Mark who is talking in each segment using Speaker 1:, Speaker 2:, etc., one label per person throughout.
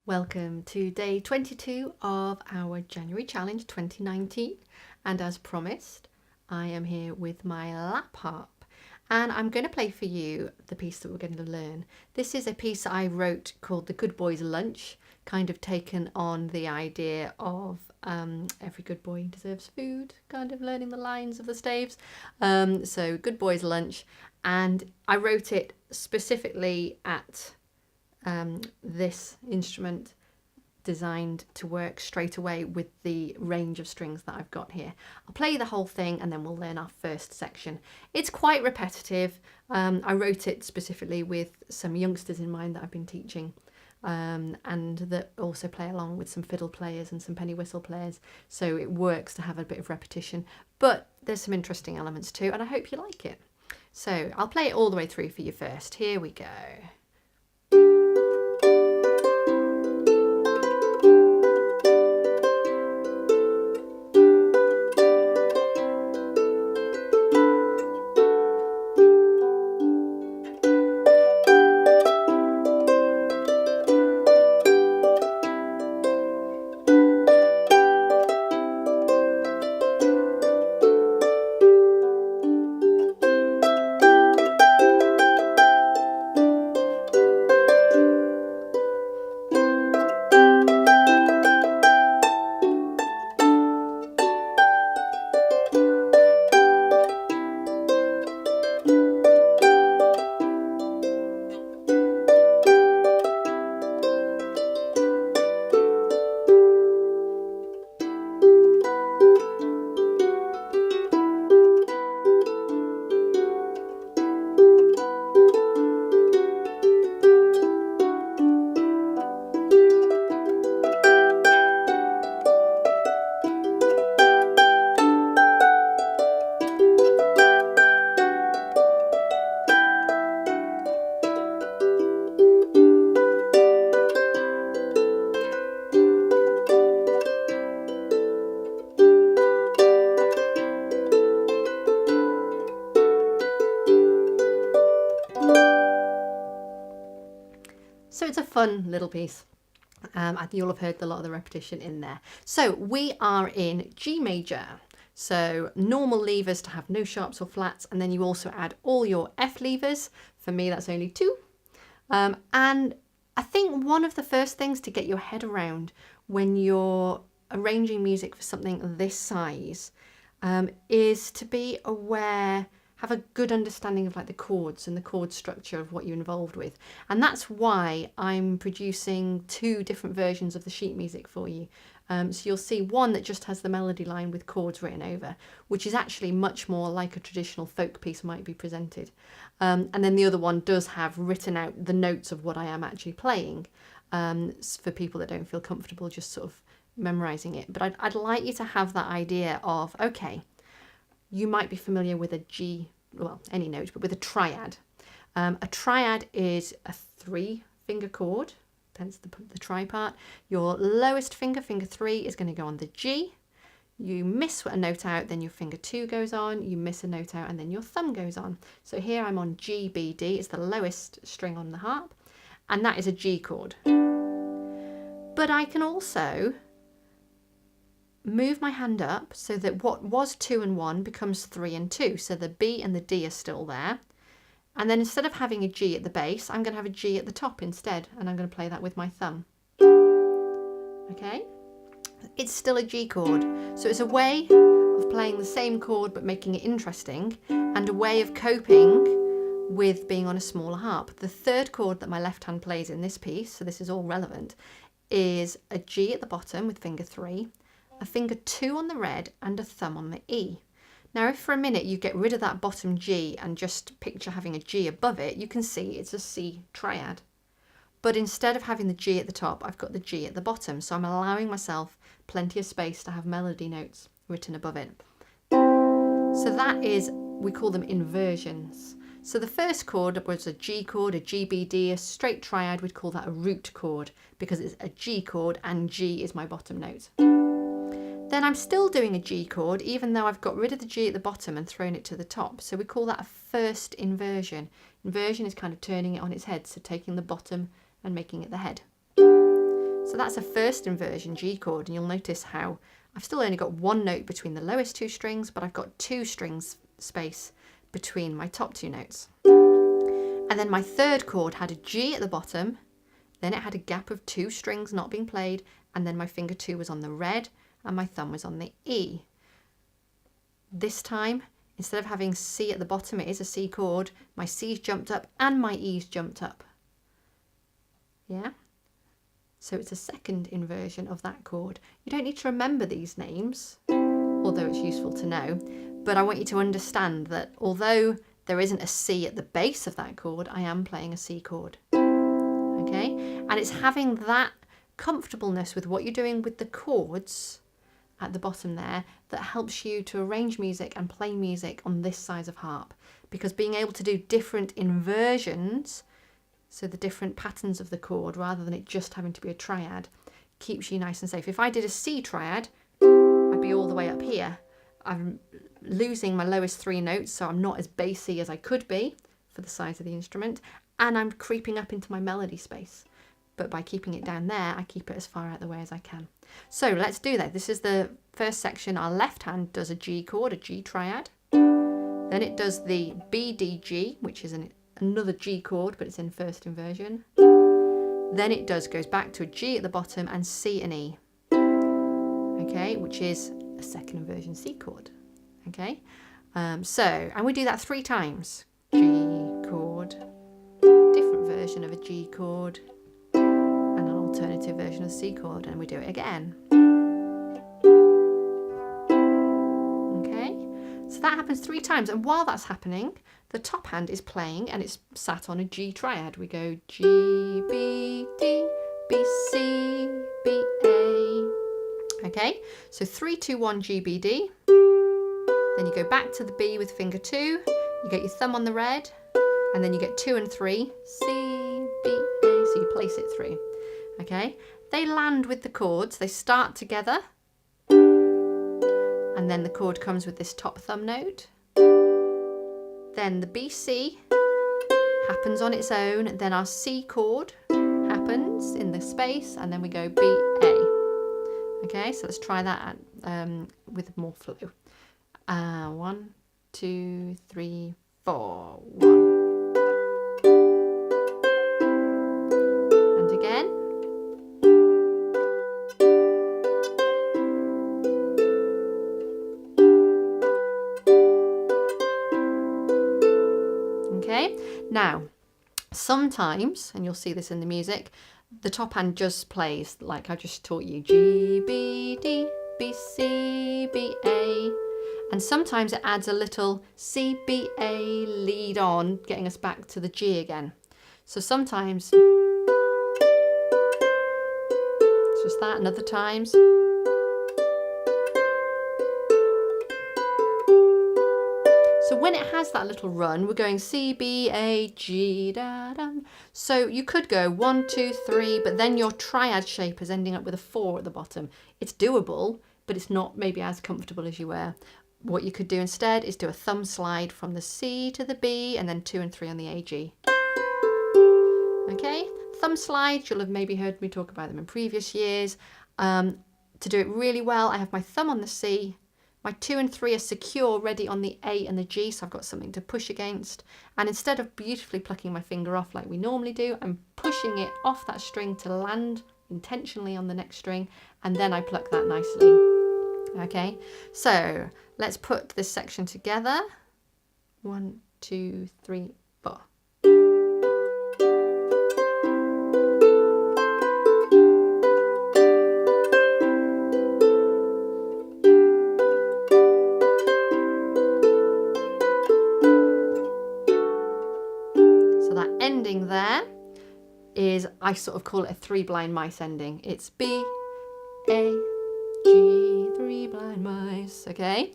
Speaker 1: Welcome to day 22 of our January challenge 2019, and as promised I am here with my lap harp and I'm going to play for you the piece that we're going to learn. This is a piece I wrote called The Good Boy's Lunch, kind of taken on the idea of every good boy deserves food, kind of learning the lines of the staves. So Good Boy's Lunch, and I wrote it specifically at this instrument designed to work straight away with the range of strings that I've got here. I'll play the whole thing and then we'll learn our first section. It's quite repetitive. I wrote it specifically with some youngsters in mind that I've been teaching and that also play along with some fiddle players and some penny whistle players, so it works to have a bit of repetition, but there's some interesting elements too and I hope you like it. So I'll play it all the way through for you first. Here we go. So it's a fun little piece. You'll have heard a lot of the repetition in there. So we are in G major. So normal levers to have no sharps or flats, and then you also add all your F levers. For me, that's only 2. And I think one of the first things to get your head around when you're arranging music for something this size is to be aware, have a good understanding of like the chords and the chord structure of what you're involved with. And that's why I'm producing 2 different versions of the sheet music for you. So you'll see one that just has the melody line with chords written over, which is actually much more like a traditional folk piece might be presented. And then the other one does have written out the notes of what I am actually playing, for people that don't feel comfortable just sort of memorizing it. But I'd like you to have that idea of, okay, you might be familiar with a G, well, any note, but with a triad. A triad is a 3-finger chord, hence the tri part. Your lowest finger, finger 3, is going to go on the G. You miss a note out, then your finger 2 goes on. You miss a note out, and then your thumb goes on. So here I'm on G, B, D. It's the lowest string on the harp, and that is a G chord. But I can also move my hand up so that what was 2 and 1 becomes 3 and 2. So the B and the D are still there. And then instead of having a G at the base, I'm going to have a G at the top instead. And I'm going to play that with my thumb. Okay? It's still a G chord. So it's a way of playing the same chord but making it interesting, and a way of coping with being on a smaller harp. The 3rd chord that my left hand plays in this piece, so this is all relevant, is a G at the bottom with finger 3. A finger 2 on the red and a thumb on the E. Now if for a minute you get rid of that bottom G and just picture having a G above it, you can see it's a C triad. But instead of having the G at the top, I've got the G at the bottom, so I'm allowing myself plenty of space to have melody notes written above it. So that is, we call them inversions. So the first chord was a G chord, a G, B, D, a straight triad. We'd call that a root chord because it's a G chord and G is my bottom note. Then I'm still doing a G chord, even though I've got rid of the G at the bottom and thrown it to the top. So we call that a first inversion. Inversion is kind of turning it on its head, so taking the bottom and making it the head. So that's a first inversion G chord, and you'll notice how I've still only got one note between the lowest two strings, but I've got 2 strings space between my top 2 notes. And then my third chord had a G at the bottom, then it had a gap of 2 strings not being played, and then my finger 2 was on the red and my thumb was on the E. This time, instead of having C at the bottom, it is a C chord, my C's jumped up and my E's jumped up. Yeah? So it's a second inversion of that chord. You don't need to remember these names, although it's useful to know, but I want you to understand that although there isn't a C at the base of that chord, I am playing a C chord. Okay? And it's having that comfortableness with what you're doing with the chords at the bottom there that helps you to arrange music and play music on this size of harp, because being able to do different inversions, so the different patterns of the chord rather than it just having to be a triad, keeps you nice and safe. If I did a C triad, I'd be all the way up here. I'm losing my lowest 3 notes, so I'm not as bassy as I could be for the size of the instrument, and I'm creeping up into my melody space. But by keeping it down there, I keep it as far out the way as I can. So let's do that. This is the first section. Our left hand does a G chord, a G triad. Then it does the B, D, G, which is another G chord, but it's in first inversion. Then it goes back to a G at the bottom and C and E, okay, which is a second inversion C chord, okay. And we do that 3 times. G chord, different version of a G chord, and an alternative version of C chord, and we do it again. Okay, so that happens 3 times, and while that's happening, the top hand is playing and it's sat on a G triad. We go G, B, D, B, C, B, A. Okay, so 3, 2, 1, G, B, D. Then you go back to the B with finger 2. You get your thumb on the red, and then you get 2 and 3, C, B, A. So you place it through. Okay, they land with the chords. They start together, and then the chord comes with this top thumb note. Then the BC happens on its own, then our C chord happens in the space, and then we go B, A. Okay, so let's try that with more flow. 1, 2, 3, 4, 1. And again. Okay, now sometimes, and you'll see this in the music, the top hand just plays like I just taught you, G, B, D, B, C, B, A, and sometimes it adds a little C, B, A lead on, getting us back to the G again. So sometimes it's just that, and other times so when it has that little run, we're going C, B, A, G, da, da. So you could go 1, 2, 3, but then your triad shape is ending up with a 4 at the bottom. It's doable, but it's not maybe as comfortable as you were. What you could do instead is do a thumb slide from the C to the B, and then 2 and 3 on the A, G. Okay, thumb slides, you'll have maybe heard me talk about them in previous years. To do it really well, I have my thumb on the C. My 2 and 3 are secure, ready on the A and the G, so I've got something to push against. And instead of beautifully plucking my finger off like we normally do, I'm pushing it off that string to land intentionally on the next string, and then I pluck that nicely. Okay, so let's put this section together. 1, 2, 3, 4. Ending there is, I sort of call it a 3 blind mice ending. It's B, A, G, 3 blind mice, okay?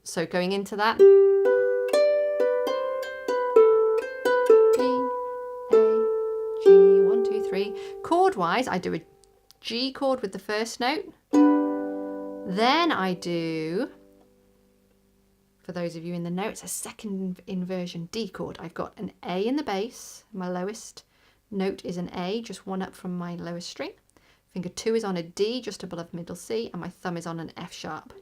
Speaker 1: So going into that, B, A, G, 1, 2, 3. Chord wise, I do a G chord with the first note. Then I do, for those of you in the notes, a second inversion D chord. I've got an A in the bass. My lowest note is an A, just 1 up from my lowest string. Finger 2 is on a D just above middle C, and my thumb is on an F sharp.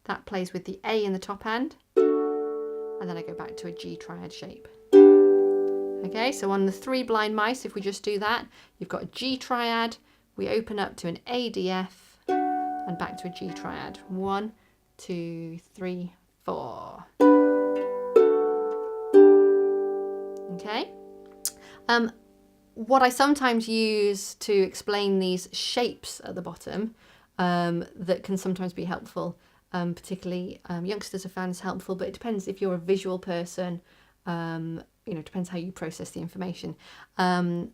Speaker 1: That plays with the A in the top hand, and then I go back to a G triad shape. Okay, so on the 3 blind mice, if we just do that, you've got a G triad, we open up to an A, D, F, and back to a G triad. 1, 2, 3, 4. Okay. What I sometimes use to explain these shapes at the bottom that can sometimes be helpful, particularly youngsters have found this helpful, but it depends if you're a visual person, you know, it depends how you process the information. A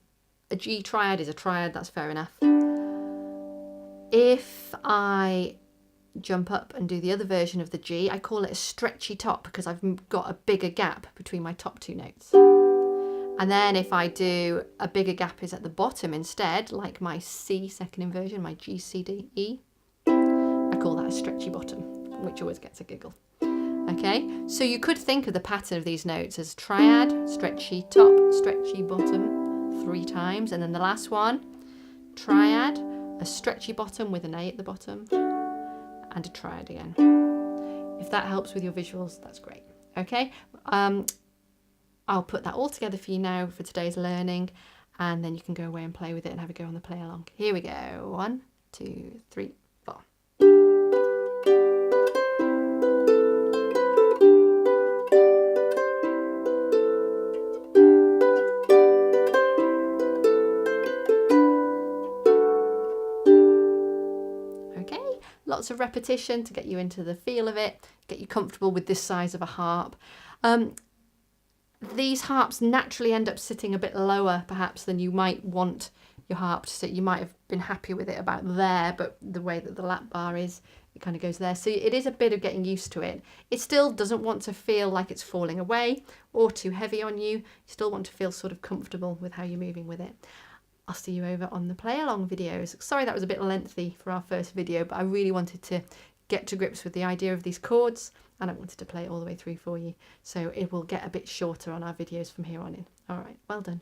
Speaker 1: G triad is a triad, that's fair enough. If I jump up and do the other version of the G, I call it a stretchy top because I've got a bigger gap between my top 2 notes. And then if I do a bigger gap is at the bottom instead, like my C second inversion, my G, C, D, E, I call that a stretchy bottom, which always gets a giggle. Okay, so you could think of the pattern of these notes as triad, stretchy top, stretchy bottom 3 times, and then the last one, triad, a stretchy bottom with an A at the bottom, and a triad again. If that helps with your visuals, that's great. Okay, I'll put that all together for you now for today's learning, and then you can go away and play with it and have a go on the play along. Here we go. 1, 2, 3, 4. Okay, lots of repetition to get you into the feel of it, get you comfortable with this size of a harp. These harps naturally end up sitting a bit lower perhaps than you might want your harp to sit. You might have been happy with it about there, but the way that the lap bar is, it kind of goes there. So it is a bit of getting used to it. It still doesn't want to feel like it's falling away or too heavy on you. You still want to feel sort of comfortable with how you're moving with it. I'll see you over on the play along videos. Sorry that was a bit lengthy for our first video, but I really wanted to get to grips with the idea of these chords, and I wanted to play it all the way through for you. So it will get a bit shorter on our videos from here on in. All right, well done.